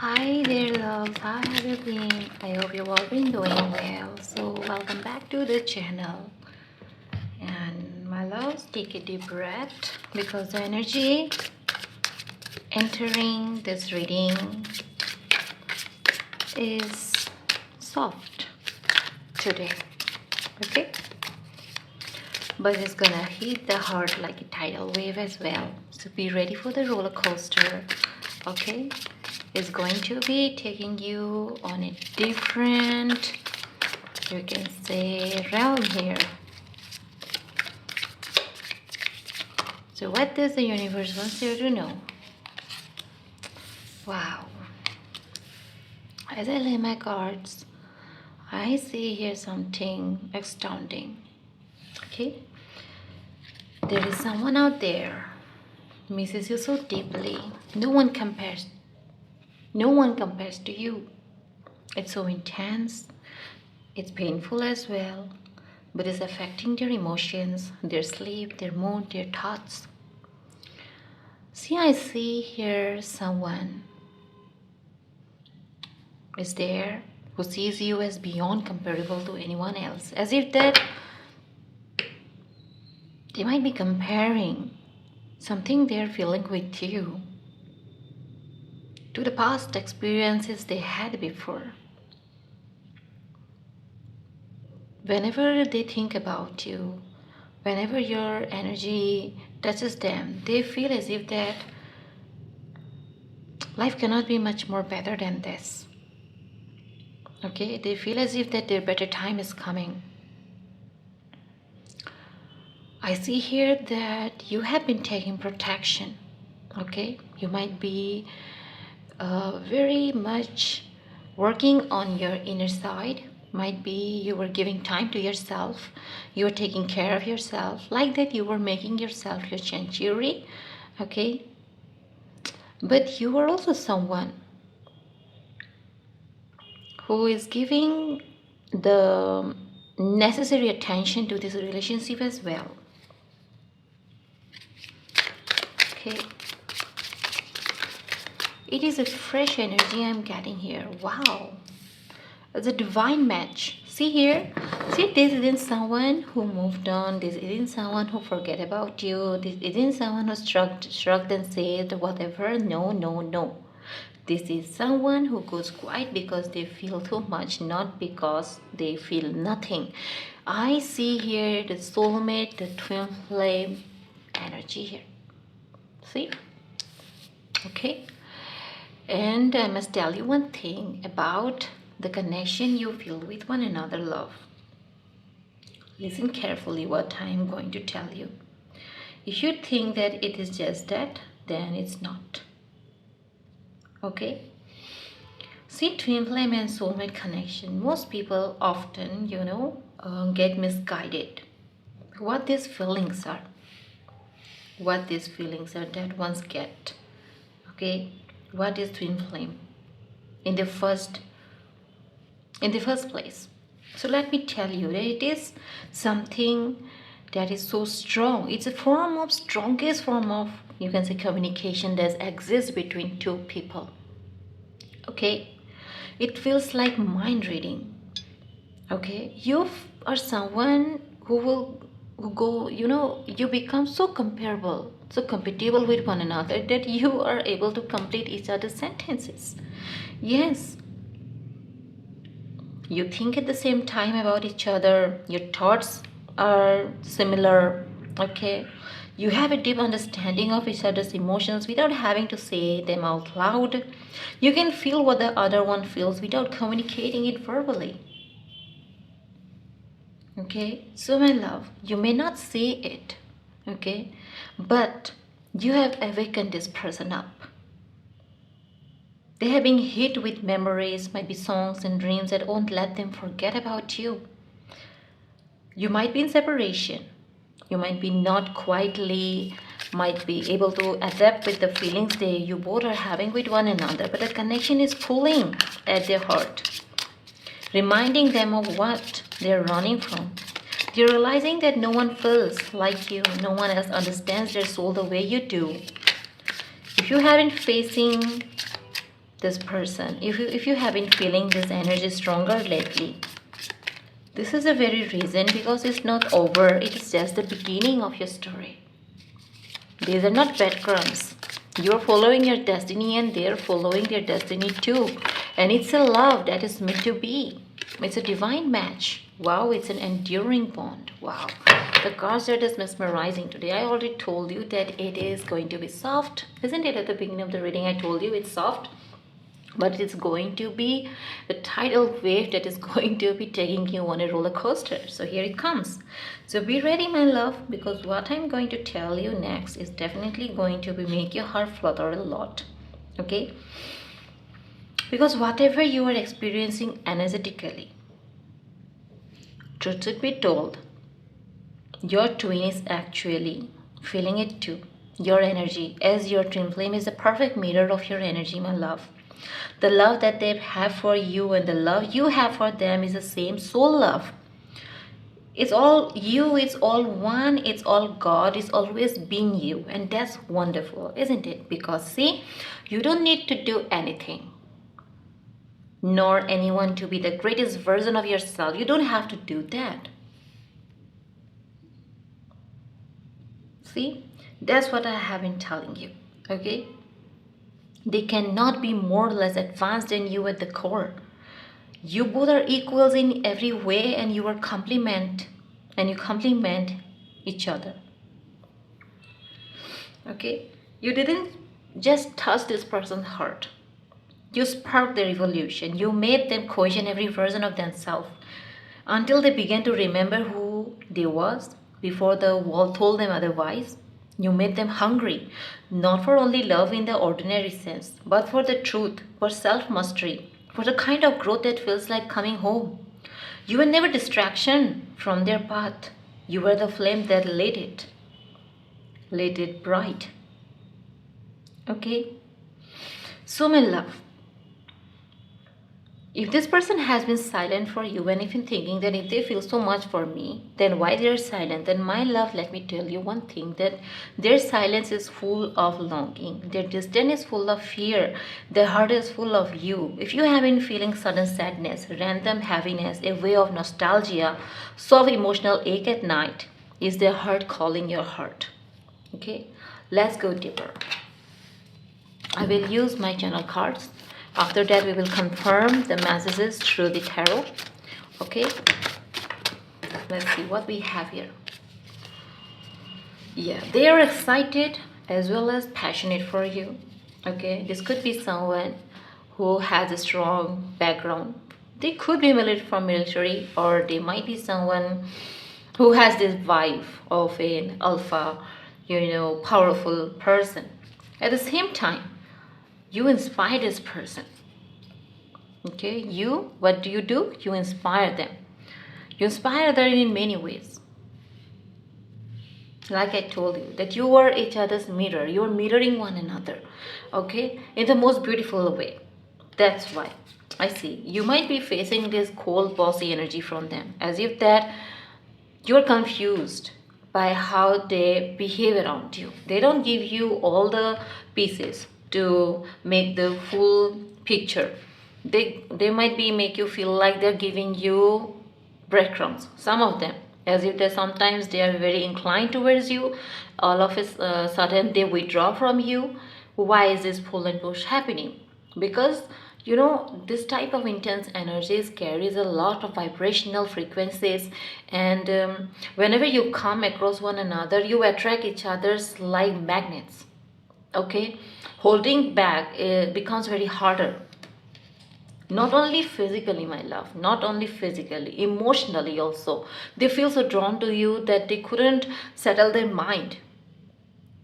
Hi there, loves. How have you been? I hope you've all been doing well. So, welcome back to the channel. And my loves, take a deep breath because the energy entering this reading is soft today. Okay? But it's gonna hit the heart like a tidal wave as well. So, be ready for the roller coaster. Okay? Is going to be taking you on a different, you can say, realm here. So what does the universe want you to know? Wow. As I lay my cards, I see here something astounding. Okay? There is someone out there who misses you so deeply. No one compares to you. It's so intense. It's painful as well, but it's affecting their emotions, their sleep, their mood, their thoughts. See, I see here someone is there who sees you as beyond comparable to anyone else, as if that they might be comparing something they're feeling with you to the past experiences they had before. Whenever they think about you, whenever your energy touches them, they feel as if that life cannot be much more better than this. Okay, they feel as if that their better time is coming. I see here that you have been taking protection. Okay, you might be very much working on your inner side. Might be you were giving time to yourself, you were taking care of yourself, like that you were making yourself your sanctuary. Okay, but you are also someone who is giving the necessary attention to this relationship as well. Okay, it is a fresh energy I'm getting here. Wow, it's a divine match. See here, see, this isn't someone who moved on, this isn't someone who forget about you, this isn't someone who shrugged and said whatever. No, no, no. This is someone who goes quiet because they feel too much, not because they feel nothing. I see here the soulmate, the twin flame energy here. See? Okay. And I must tell you one thing about the connection you feel with one another, love. Listen carefully what I am going to tell you. If you think that it is just that, then it's not. Okay? See, twin flame and soulmate connection. Most people often, get misguided. What these feelings are. What these feelings are that ones get. Okay? What is twin flame? In the first place. So let me tell you that it is something that is so strong. It's a strongest form of, you can say, communication that exists between two people. Okay, it feels like mind reading. Okay, you are someone who go, you become so comparable, so compatible with one another that you are able to complete each other's sentences. Yes, you think at the same time about each other, your thoughts are similar. Okay, you have a deep understanding of each other's emotions without having to say them out loud. You can feel what the other one feels without communicating it verbally. Okay, so my love, you may not see it, okay, but you have awakened this person up. They have been hit with memories, maybe songs and dreams that won't let them forget about you. You might be in separation. You might be not quietly, might be able to adapt with the feelings you both are having with one another, but the connection is pulling at their heart, reminding them of what they're running from. They're realizing that no one feels like you, no one else understands their soul the way you do. If you have been facing this person, if you have been feeling this energy stronger lately, this is the very reason, because it's not over. It is just the beginning of your story. These are not breadcrumbs. You're following your destiny and they're following their destiny too. And it's a love that is meant to be. It's a divine match. Wow, it's an enduring bond. Wow. The cards are just mesmerizing today. I already told you that it is going to be soft. Isn't it? At the beginning of the reading, I told you it's soft. But it's going to be a tidal wave that is going to be taking you on a roller coaster. So here it comes. So be ready, my love, because what I'm going to tell you next is definitely going to be make your heart flutter a lot. Okay? Because whatever you are experiencing energetically, truth should be told, your twin is actually feeling it too. Your energy as your twin flame is a perfect mirror of your energy, my love. The love that they have for you and the love you have for them is the same soul love. It's all you, it's all one, it's all God, it's always been you. And that's wonderful, isn't it? Because see, you don't need to do anything, nor anyone to be the greatest version of yourself. You don't have to do that. See, that's what I have been telling you, okay? They cannot be more or less advanced than you at the core. You both are equals in every way, and you complement each other. Okay? You didn't just touch this person's heart. You sparked their evolution. You made them question every version of themselves until they began to remember who they was before the world told them otherwise. You made them hungry, not for only love in the ordinary sense, but for the truth, for self-mastery, for the kind of growth that feels like coming home. You were never distraction from their path. You were the flame that lit it bright. Okay? So my love, if this person has been silent for you, and if you're thinking that if they feel so much for me, then why they're silent, then my love, let me tell you one thing, that their silence is full of longing, their distance is full of fear, their heart is full of you. If you have been feeling sudden sadness, random heaviness, a way of nostalgia, soft emotional ache at night, is their heart calling your heart. Okay, let's go deeper. I will use my channel cards. After that, we will confirm the messages through the tarot. Okay, let's see what we have here. Yeah, they are excited as well as passionate for you. Okay, this could be someone who has a strong background. They could be from military, or they might be someone who has this vibe of an alpha, powerful person. At the same time, you inspire this person. Okay, what do? You inspire them. You inspire them in many ways. Like I told you, that you are each other's mirror. You are mirroring one another. Okay, in the most beautiful way. That's why I see you might be facing this cold, bossy energy from them, as if that you're confused by how they behave around you. They don't give you all the pieces to make the full picture. They might be make you feel like they're giving you breadcrumbs, some of them, as if sometimes they are very inclined towards you, all of a sudden they withdraw from you. Why is this pull and push happening? Because this type of intense energies carries a lot of vibrational frequencies, and whenever you come across one another, you attract each other's like magnets. Okay, holding back becomes very harder. Not only physically, my love, not only physically, emotionally also. They feel so drawn to you that they couldn't settle their mind.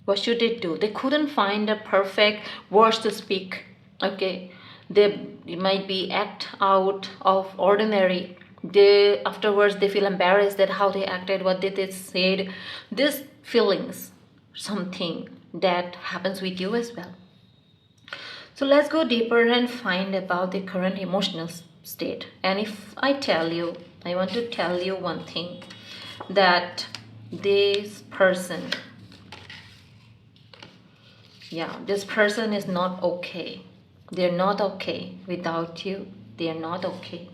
What should they do? They couldn't find a perfect words to speak. Okay, they might be act out of ordinary. They afterwards they feel embarrassed that how they acted, what they said. These feelings, something that happens with you as well. So let's go deeper and find about the current emotional state. And if I want to tell you one thing, that this person, this person is not okay. They're not okay without you. They're not okay.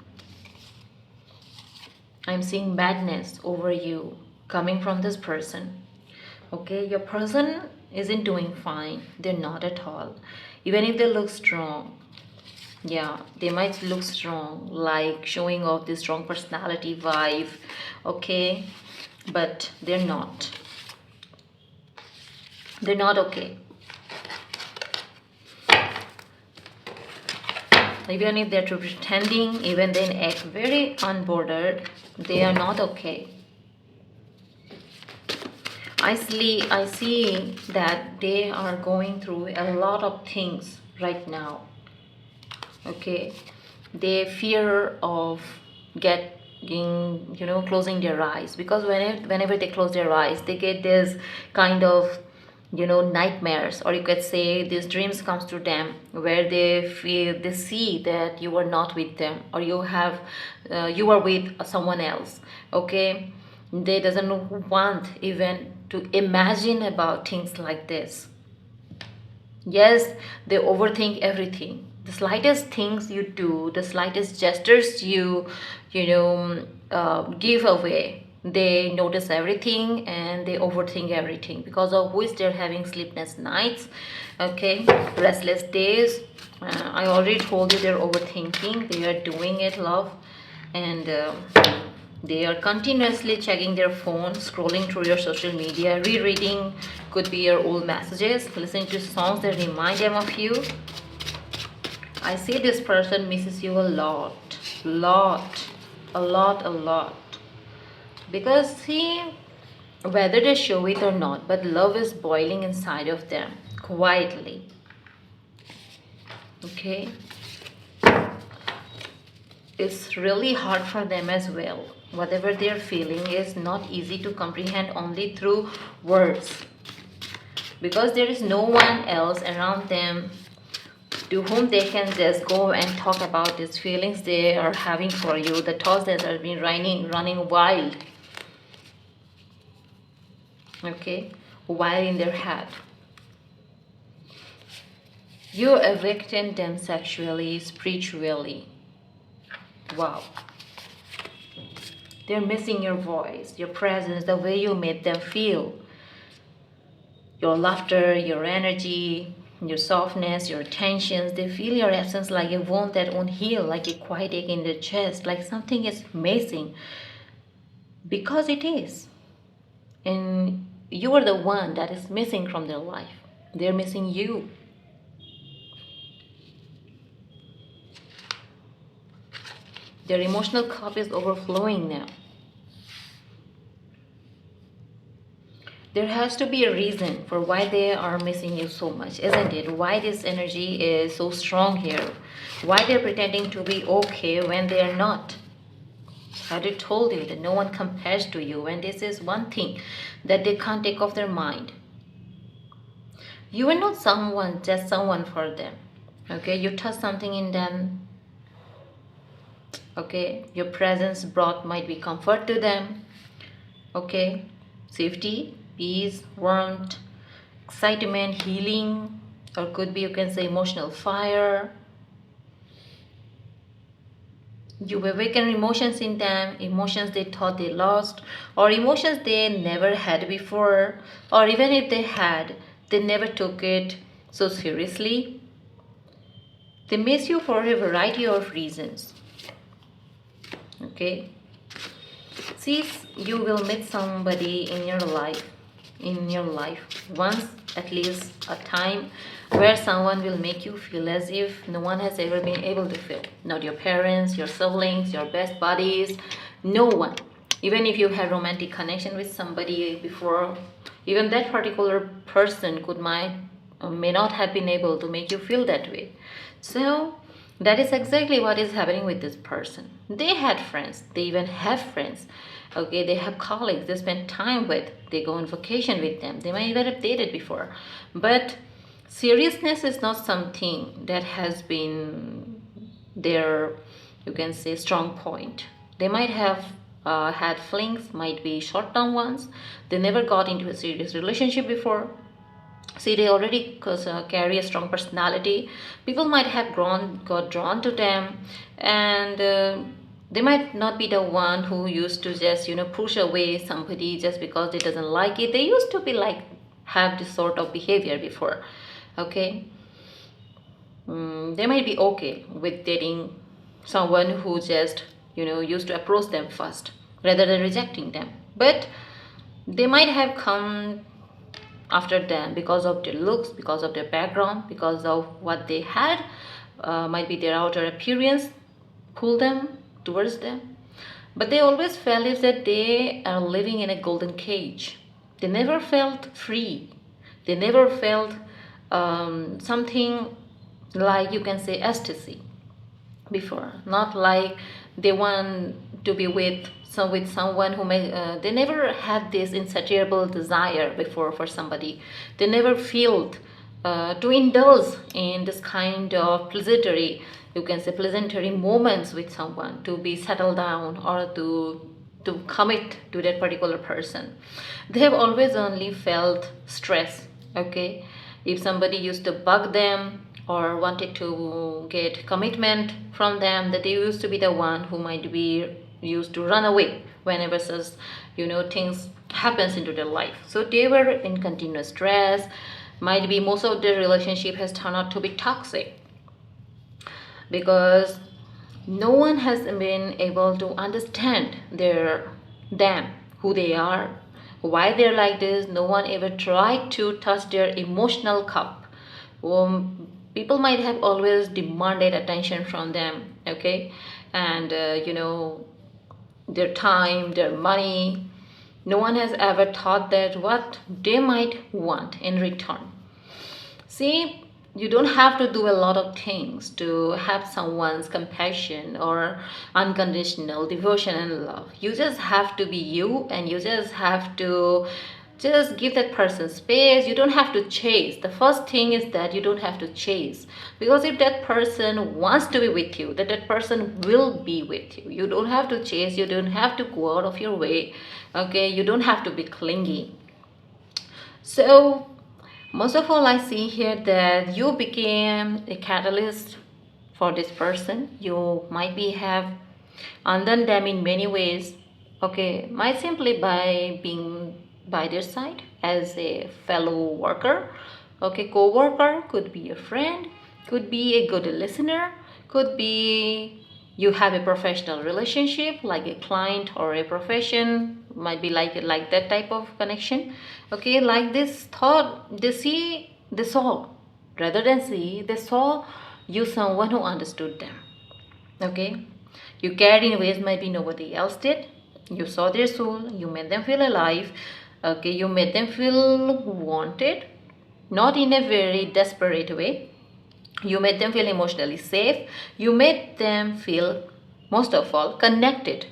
I'm seeing badness over you coming from this person. Okay, your person isn't doing fine. They're not at all. Even if they look strong, yeah, they might look strong, like showing off this strong personality vibe. Okay, but they're not. They're not okay. Even if they're pretending, even they act very unbordered, they are not okay. I see that they are going through a lot of things right now. Okay, they fear of getting, closing their eyes, because whenever they close their eyes, they get this kind of, nightmares, or you could say these dreams comes to them where they see that you are not with them, or you are with someone else. Okay, they doesn't want even to imagine about things like this. Yes, they overthink everything. The slightest things you do, the slightest gestures give away. They notice everything and they overthink everything, because of which they're having sleepless nights, okay, restless days. I already told you they're overthinking. They are doing it, love, and they are continuously checking their phone, scrolling through your social media, rereading, could be your old messages, listening to songs that remind them of you. I see this person misses you a lot, lot, a lot, a lot. Because see, whether they show it or not, but love is boiling inside of them quietly. Okay? It's really hard for them as well. Whatever they're feeling is not easy to comprehend only through words, because there is no one else around them to whom they can just go and talk about these feelings they are having for you, the thoughts that have been running wild, okay, wild in their head. You awakened them sexually, spiritually. Wow. They're missing your voice, your presence, the way you made them feel. Your laughter, your energy, your softness, your tensions. They feel your absence like a wound that won't heal, like a quiet ache in the chest, like something is missing. Because it is. And you are the one that is missing from their life. They're missing you. Their emotional cup is overflowing now. There has to be a reason for why they are missing you so much, isn't it? Why this energy is so strong here? Why they're pretending to be okay when they are not? I already told you that no one compares to you, and this is one thing that they can't take off their mind. You are not just someone for them. Okay, you touch something in them. Okay, your presence brought might be comfort to them. Okay, safety, peace, warmth, excitement, healing, or could be, you can say, emotional fire. You awaken emotions in them, emotions they thought they lost, or emotions they never had before, or even if they had, they never took it so seriously. They miss you for a variety of reasons. Okay, see, you will meet somebody in your life once, at least a time, where someone will make you feel as if no one has ever been able to feel. Not your parents, your siblings, your best buddies, no one. Even if you had romantic connection with somebody before, even that particular person could might or may not have been able to make you feel that way. So that is exactly what is happening with this person. They had friends, they even have friends. Okay, they have colleagues they spend time with, they go on vacation with them, they might even have dated before. But seriousness is not something that has been their, you can say, strong point. They might have had flings, might be short term ones. They never got into a serious relationship before. See, they already carry a strong personality. People might have got drawn to them, and they might not be the one who used to just push away somebody just because they doesn't like it. They used to be like have this sort of behavior before. Okay. They might be okay with dating someone who just used to approach them first rather than rejecting them, but they might have come after them because of their looks, because of their background, because of what they had. Might be their outer appearance pull them towards them, but they always felt is that they are living in a golden cage. They never felt free. They never felt something like, you can say, ecstasy before. Not like they want to be with someone who may they never had this insatiable desire before for somebody. They never felt to indulge in this kind of pleasantry, you can say, pleasantry moments with someone, to be settled down or to commit to that particular person. They have always only felt stress. Okay, if somebody used to bug them or wanted to get commitment from them, that they used to be the one who might be used to run away whenever such things happens into their life. So they were in continuous stress. Might be most of their relationship has turned out to be toxic because no one has been able to understand them, who they are, why they're like this. No one ever tried to touch their emotional cup. People might have always demanded attention from them. Okay, and their time, their money. No one has ever thought that what they might want in return. See, you don't have to do a lot of things to have someone's compassion or unconditional devotion and love. You just have to be you, and you just have to just give that person space. You don't have to chase. The first thing is that you don't have to chase, because if that person wants to be with you, that person will be with you. You don't have to chase. You don't have to go out of your way. Okay, you don't have to be clingy. So most of all, I see here that you became a catalyst for this person. You might be have undone them in many ways. Okay, might simply by being by their side as a fellow worker. Okay, co-worker, could be a friend, could be a good listener, could be you have a professional relationship like a client or a profession, might be like that type of connection. Okay, like this thought, they saw, rather than see, they saw you someone who understood them. Okay, you cared in ways maybe nobody else did. You saw their soul, you made them feel alive. Okay, you made them feel wanted, not in a very desperate way. You made them feel emotionally safe. You made them feel, most of all, connected.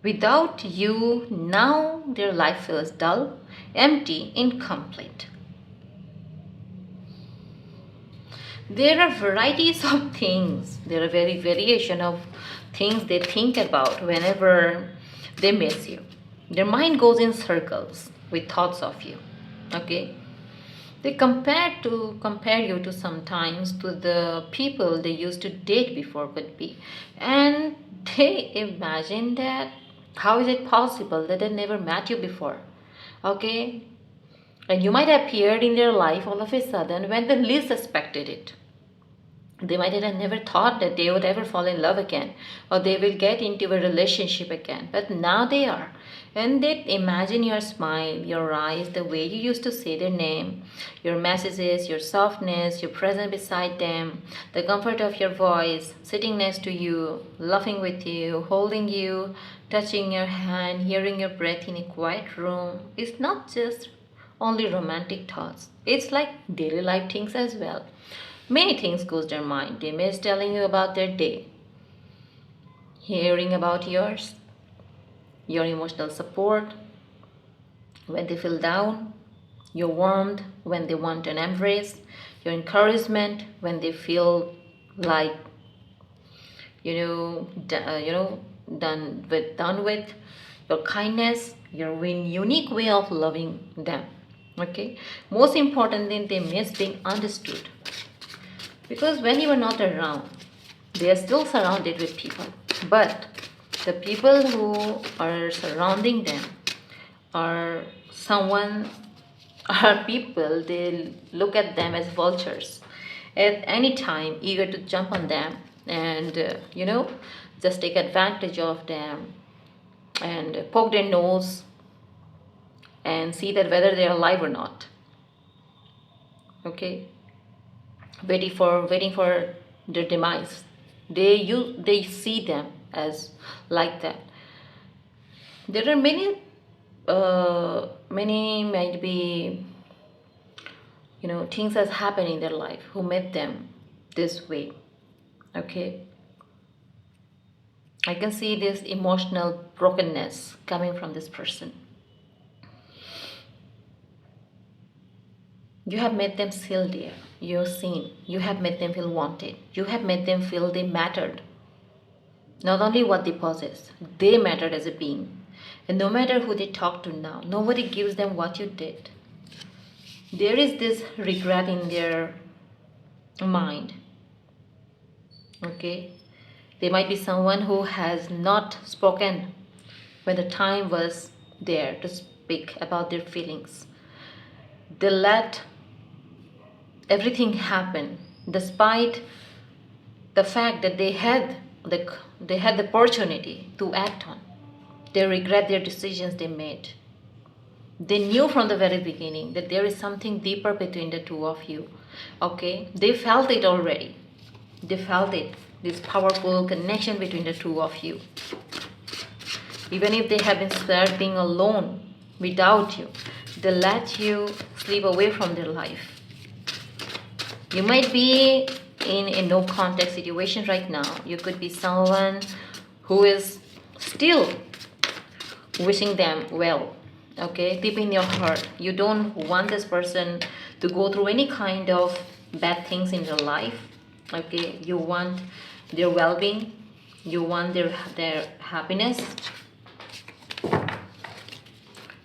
Without you, now their life feels dull, empty, incomplete. There are varieties of things. There are very variation of things they think about whenever they miss you. Their mind goes in circles with thoughts of you. Okay, they compare you to sometimes to the people they used to date before could be, and they imagine that how is it possible that they never met you before. Okay, and you might appear in their life all of a sudden when they least expected it. They might have never thought that they would ever fall in love again or they will get into a relationship again, but now they are. And they imagine your smile, your eyes, the way you used to say their name, your messages, your softness, your presence beside them, the comfort of your voice, sitting next to you, laughing with you, holding you, touching your hand, hearing your breath in a quiet room. It's not just only romantic thoughts, it's like daily life things as well. Many things goes their mind. They miss telling you about their day, hearing about yours, your emotional support when they feel down, your warmth when they want an embrace, your encouragement when they feel like done with, your kindness, your unique way of loving them. Okay, most important thing, they miss being understood, because when you are not around, they are still surrounded with people, but the people who are surrounding them are someone, are people, they look at them as vultures at any time, eager to jump on them and just take advantage of them and poke their nose and see that whether they are alive or not. Okay, waiting for their demise. They see them as like that. There are many might be things that's happened in their life who made them this way. Okay, I can see this emotional brokenness coming from this person. You have made them feel dear, you're seen, you have made them feel wanted, you have made them feel they mattered. Not only what they possess, they mattered as a being. And no matter who they talk to now, nobody gives them what you did. There is this regret in their mind. Okay? They might be someone who has not spoken when the time was there to speak about their feelings. They let everything happen despite the fact that they had the opportunity to act on. They regret their decisions they made. They knew from the very beginning that there is something deeper between the two of you. Okay? They felt it already. They felt it. This powerful connection between the two of you. Even if they have been scared being alone without you, they let you slip away from their life. You might be in a no contact situation right now. You could be someone who is still wishing them well. Okay, deep in your heart, you don't want this person to go through any kind of bad things in their life. Okay, you want their well-being, you want their happiness.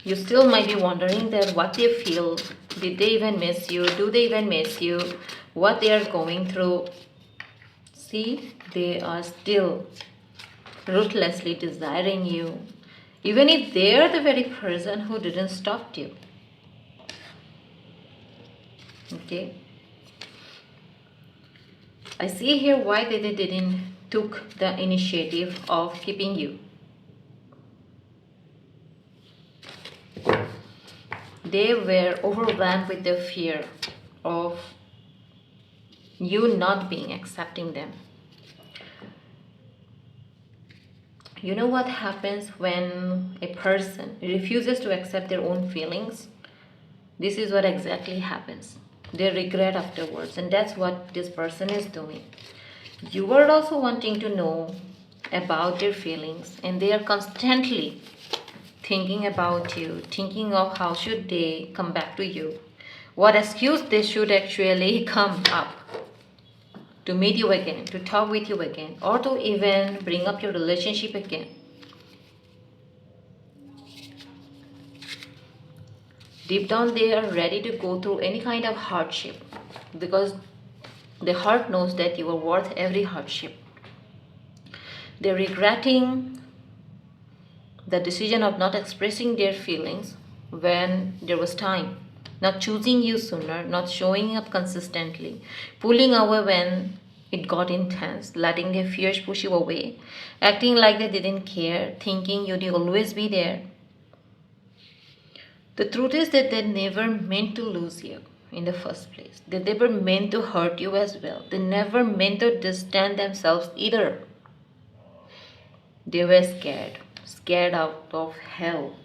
You still might be wondering that what they feel, did they even miss you, do they even miss you, what they are going through. See, they are still ruthlessly desiring you, even if they are the very person who didn't stop you. Okay, I see here why they didn't took the initiative of keeping you. They were overwhelmed with the fear of you not being accepting them. You know what happens when a person refuses to accept their own feelings? This is what exactly happens. They regret afterwards, and that's what this person is doing. You are also wanting to know about their feelings, and they are constantly thinking about you, thinking of how should they come back to you, what excuse they should actually come up to meet you again, to talk with you again, or to even bring up your relationship again. Deep down, they are ready to go through any kind of hardship because the heart knows that you are worth every hardship. They're regretting the decision of not expressing their feelings when there was time, not choosing you sooner, not showing up consistently, pulling away when it got intense, letting their fears push you away, acting like they didn't care, thinking you'd always be there. The truth is that they never meant to lose you in the first place. They never meant to hurt you as well. They never meant to distance themselves either. They were scared out of hell.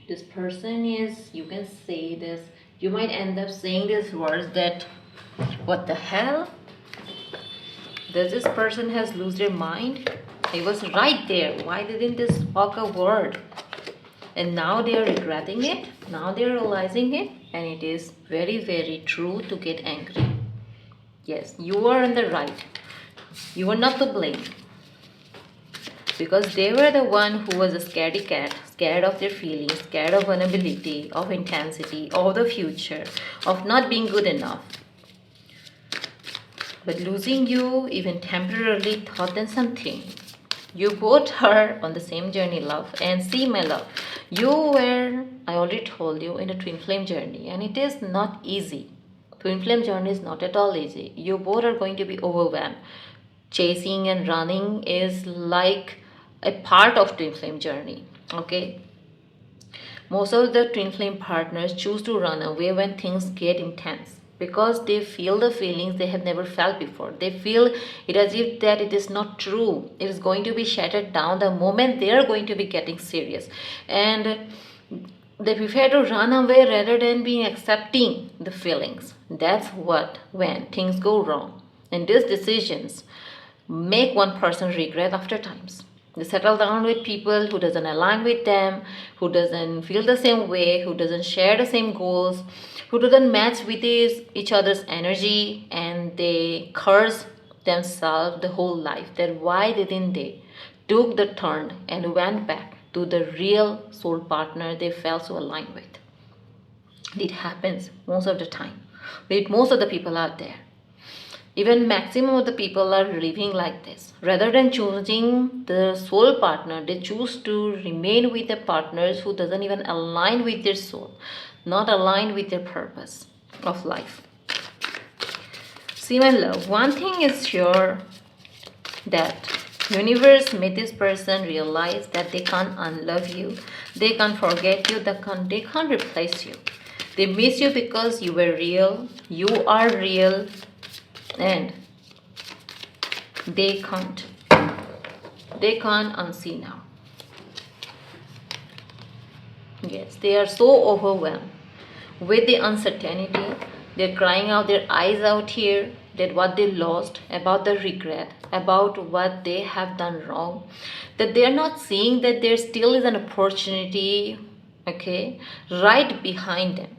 This person is, you can say this, you might end up saying these words that, what the hell? Does this person has lose their mind? I was right there. Why didn't they speak a word? And now they are regretting it. Now they are realizing it. And it is very, very true to get angry. Yes, you are on the right. You are not to blame. Because they were the one who was a scaredy cat, scared of their feelings, scared of vulnerability, of intensity, of the future, of not being good enough. But losing you, even temporarily, taught them something. You both are on the same journey, love. And see, my love, you were, I already told you, in a twin flame journey, and it is not easy. Twin flame journey is not at all easy. You both are going to be overwhelmed. Chasing and running is like a part of twin flame journey. Okay, most of the twin flame partners choose to run away when things get intense because they feel the feelings they have never felt before. They feel it as if that it is not true. It is going to be shattered down the moment they are going to be getting serious. And they prefer to run away rather than being accepting the feelings. That's what when things go wrong. And these decisions make one person regret after times. They settle down with people who doesn't align with them, who doesn't feel the same way, who doesn't share the same goals, who doesn't match with each other's energy, and they curse themselves the whole life. That why didn't they took the turn and went back to the real soul partner they felt so aligned with. It happens most of the time with most of the people out there. Even maximum of the people are living like this. Rather than choosing the soul partner, they choose to remain with the partners who doesn't even align with their soul, not align with their purpose of life. See, my love, one thing is sure, that universe made this person realize that they can't unlove you, they can't forget you, they can't replace you. They miss you because you were real, you are real, and they can't unsee now. Yes, they are so overwhelmed with the uncertainty. They're crying out their eyes out here that what they lost, about the regret, about what they have done wrong, that they're not seeing that there still is an opportunity, okay, right behind them.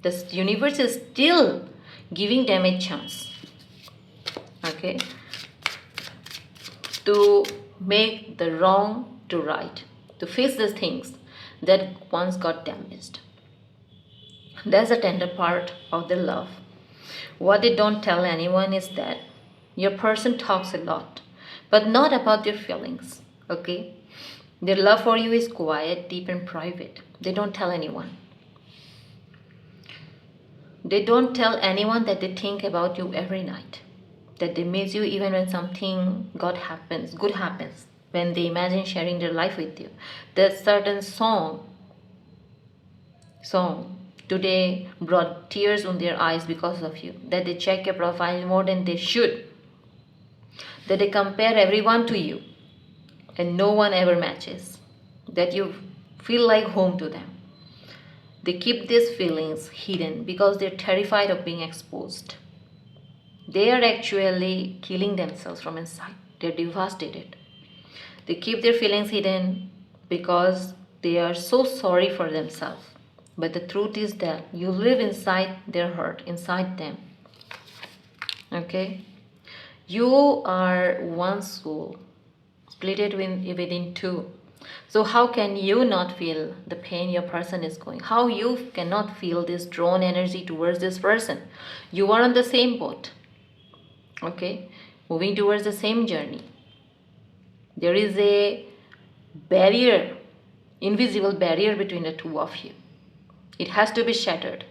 The universe is still giving them a chance, okay, to make the wrong to right, to fix the things that once got damaged. That's the tender part of the love. What they don't tell anyone is that your person talks a lot, but not about their feelings, okay? Their love for you is quiet, deep, and private. They don't tell anyone. They don't tell anyone that they think about you every night, that they miss you even when something good happens, when they imagine sharing their life with you. That certain song today brought tears on their eyes because of you, that they check your profile more than they should, that they compare everyone to you and no one ever matches, that you feel like home to them. They keep these feelings hidden because they're terrified of being exposed. They are actually killing themselves from inside. They're devastated. They keep their feelings hidden because they are so sorry for themselves. But the truth is that you live inside their hurt, inside them. Okay? You are one soul, split within two. So how can you not feel the pain your person is going? How you cannot feel this drawn energy towards this person? You are on the same boat. Okay? Moving towards the same journey. There is a barrier, invisible barrier between the two of you. It has to be shattered.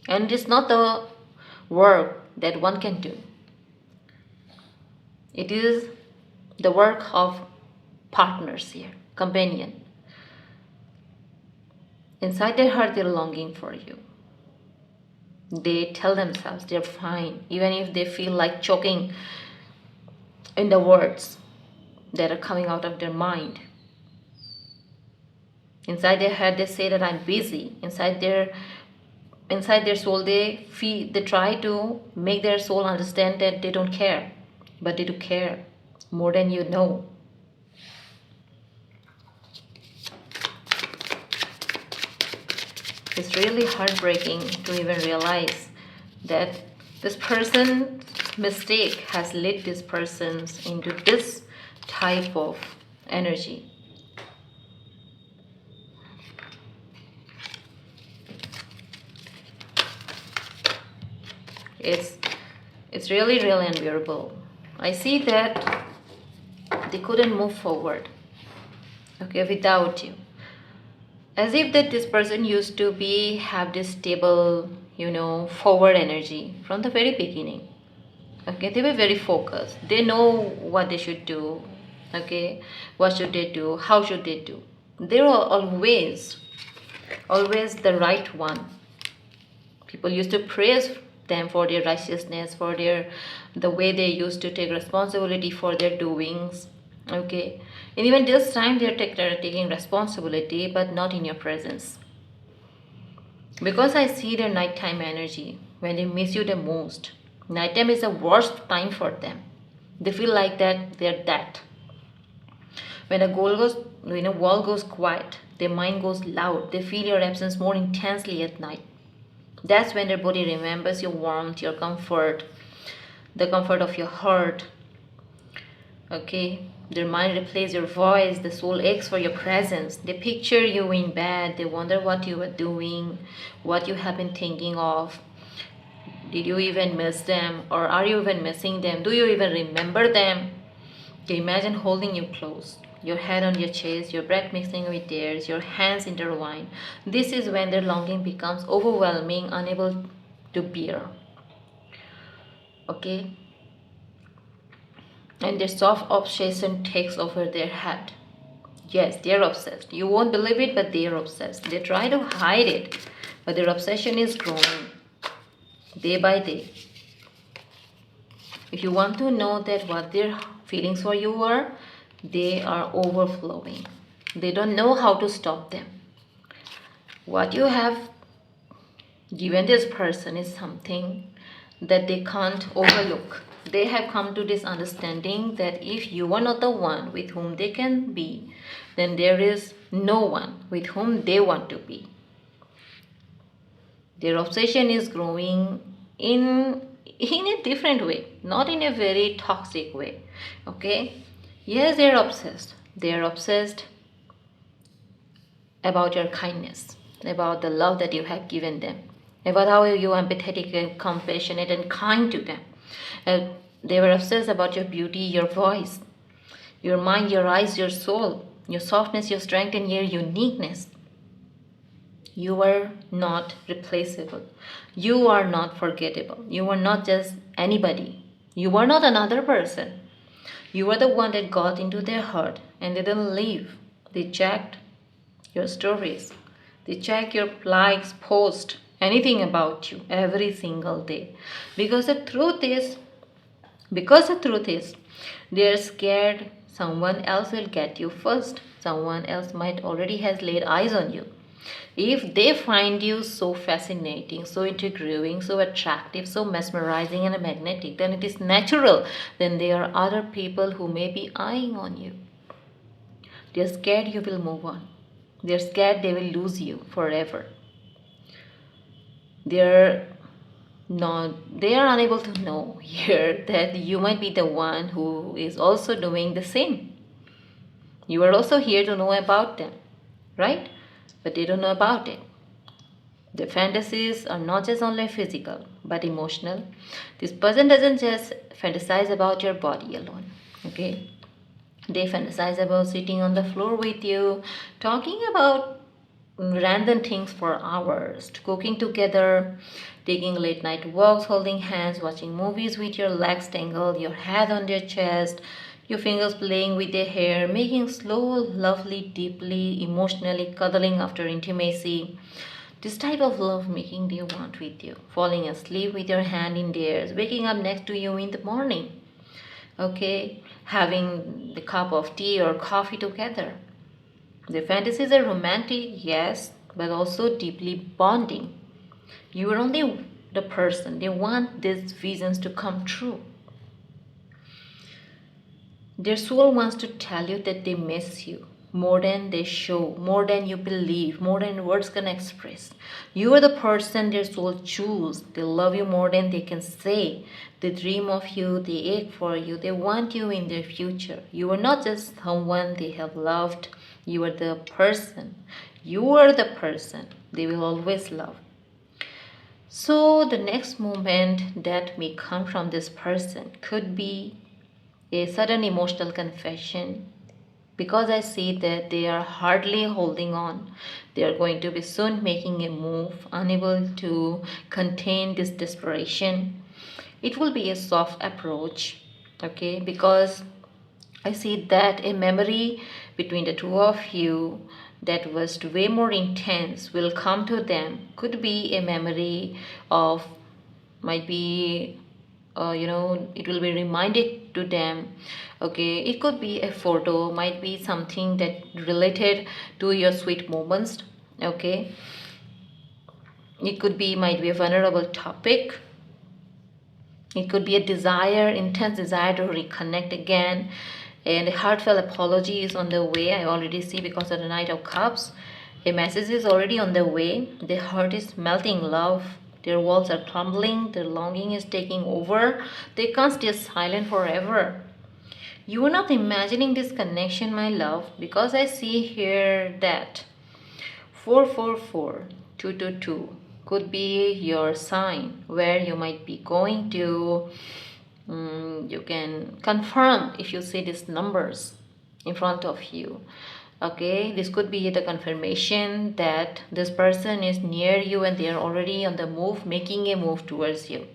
And it's not the work that one can do. It is the work of partners here, companion. Inside their heart, they're longing for you. They tell themselves they're fine, even if they feel like choking in the words that are coming out of their mind. Inside their head, they say that I'm busy. Inside their soul, they try to make their soul understand that they don't care, but they do care more than you know. It's really heartbreaking to even realize that this person's mistake has led this person into this type of energy. It's it's really, really unbearable. I see that they couldn't move forward, okay, without you. As if that this person used to be have this stable, forward energy from the very beginning. Okay, they were very focused. They know what they should do. Okay, what should they do? How should they do? They're always the right one. People used to praise them for their righteousness, for the way they used to take responsibility for their doings. Okay, and even this time they're taking responsibility, but not in your presence. Because I see their nighttime energy when they miss you the most. Nighttime is the worst time for them. They feel like that they're that. When a wall goes quiet, their mind goes loud. They feel your absence more intensely at night. That's when their body remembers your warmth, your comfort, the comfort of your heart. Okay? Their mind replays your voice, the soul aches for your presence. They picture you in bed, they wonder what you were doing, what you have been thinking of. Did you even miss them? Or are you even missing them? Do you even remember them? They imagine holding you close, your head on your chest, your breath mixing with theirs, your hands intertwined. This is when their longing becomes overwhelming, unable to bear. Okay? And their soft obsession takes over their head. Yes, they're obsessed. You won't believe it, but they're obsessed. They try to hide it, but their obsession is growing day by day. If you want to know that what their feelings for you are, they are overflowing. They don't know how to stop them. What you have given this person is something that they can't overlook. They have come to this understanding that if you are not the one with whom they can be, then there is no one with whom they want to be. Their obsession is growing in a different way, not in a very toxic way. Okay? Yes, they're obsessed. They're obsessed about your kindness, about the love that you have given them, about how you are empathetic and compassionate and kind to them. They were obsessed about your beauty, your voice, your mind, your eyes, your soul, your softness, your strength, and your uniqueness. You are not replaceable. You are not forgettable. You are not just anybody. You are not another person. You are the one that got into their heart and they didn't leave. They checked your stories. They check your likes, posts, anything about you every single day. Because the truth is, they're scared someone else will get you first. Someone else might already has laid eyes on you. If they find you so fascinating, so intriguing, so attractive, so mesmerizing and magnetic, then it is natural. Then there are other people who may be eyeing on you. They're scared you will move on. They're scared they will lose you forever. They're they are unable to know here that you might be the one who is also doing the same. You are also here to know about them, right? But they don't know about it. The fantasies are not just only physical but emotional. This person doesn't just fantasize about your body alone, okay? They fantasize about sitting on the floor with you, talking about random things for hours, cooking together, taking late night walks, holding hands, watching movies with your legs tangled, your head on their chest, your fingers playing with their hair, making slow, lovely, deeply, emotionally cuddling after intimacy. This type of love making they want with you, falling asleep with your hand in theirs, waking up next to you in the morning, okay, having the cup of tea or coffee together. The fantasies are romantic, yes, but also deeply bonding. You are only the person. They want these visions to come true. Their soul wants to tell you that they miss you more than they show, more than you believe, more than words can express. You are the person their soul choose. They love you more than they can say. They dream of you, they ache for you, they want you in their future. You are not just someone they have loved, you are the person. You are the person they will always love. So the next moment that may come from this person could be a sudden emotional confession, because I see that they are hardly holding on. They are going to be soon making a move, unable to contain this desperation. It will be a soft approach, okay, because I see that a memory between the two of you that was way more intense will come to them. Could be a memory of, might be, it will be reminded to them. Okay, it could be a photo, might be something that related to your sweet moments. Okay, it could be, might be a vulnerable topic. It could be a desire, intense desire to reconnect again. And a heartfelt apology is on the way. I already see, because of the Knight of Cups. A message is already on the way. The heart is melting love. Their walls are crumbling. Their longing is taking over. They can't stay silent forever. You are not imagining this connection, my love, because I see here that 444 222 could be your sign where you might be going to. You can confirm if you see these numbers in front of you. Okay, this could be the confirmation that this person is near you and they are already on the move, making a move towards you.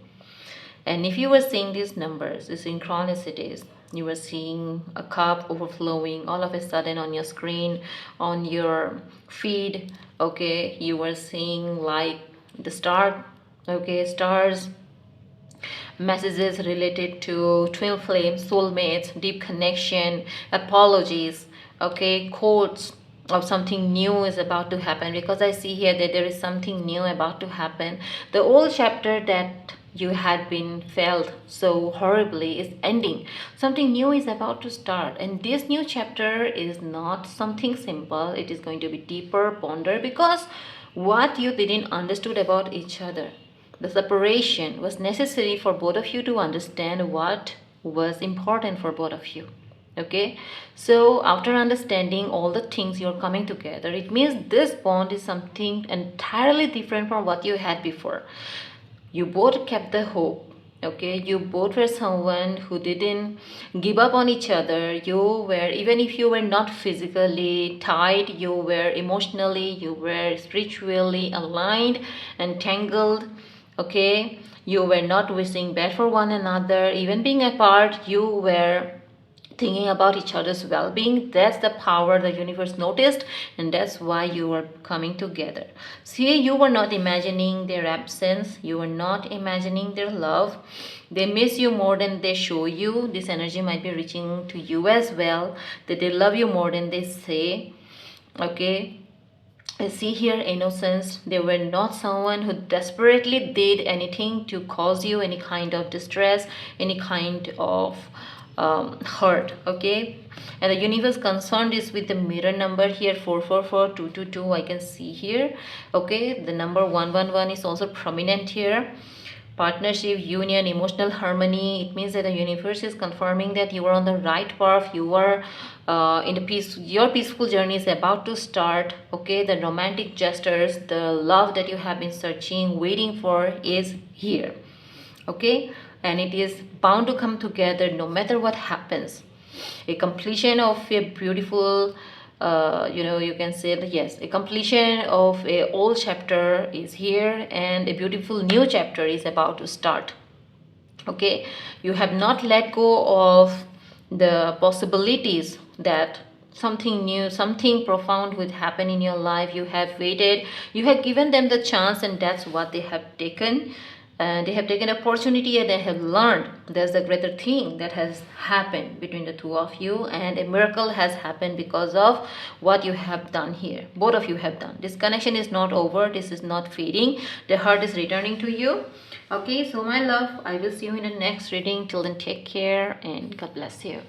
And if you were seeing these numbers, these synchronicities, you were seeing a cup overflowing all of a sudden on your screen, on your feed. Okay, you were seeing like the star, okay, stars, messages related to twin flames, soulmates, deep connection, apologies, okay, quotes of something new is about to happen, because I see here that there is something new about to happen. The old chapter that you had been felt so horribly is ending. Something new is about to start, and this new chapter is not something simple. It is going to be deeper, ponder, because what you didn't understood about each other, the separation was necessary for both of you to understand what was important for both of you. Okay, so after understanding all the things you're coming together, it means this bond is something entirely different from what you had before. You both kept the hope. Okay, you both were someone who didn't give up on each other. You were, even if you were not physically tied, you were emotionally, you were spiritually aligned and tangled. Okay, you were not wishing bad for one another. Even being apart, you were thinking about each other's well-being. That's the power the universe noticed, and that's why you were coming together. See, you were not imagining their absence, you were not imagining their love. They miss you more than they show you. This energy might be reaching to you as well, that they love you more than they say. Okay, I see here innocence. They were not someone who desperately did anything to cause you any kind of distress, any kind of hurt. Okay, and the universe concerned is with the mirror number here, 444222. I can see here. Okay, the number 111 is also prominent here. Partnership, union, emotional harmony. It means that the universe is confirming that you are on the right path. You are in the peace. Your peaceful journey is about to start. Okay, the romantic gestures, the love that you have been searching, waiting for is here. Okay, and it is bound to come together no matter what happens. A completion of a beautiful, you can say that yes, a completion of a old chapter is here, and a beautiful new chapter is about to start. Okay, you have not let go of the possibilities that something new, something profound would happen in your life. You have waited, you have given them the chance, and that's what they have taken. And they have taken opportunity, and they have learned. There's a greater thing that has happened between the two of you, and a miracle has happened because of what you have done here. Both of you have done. This connection is not over. This is not fading. The heart is returning to you. Okay, so my love, I will see you in the next reading. Till then, take care and God bless you.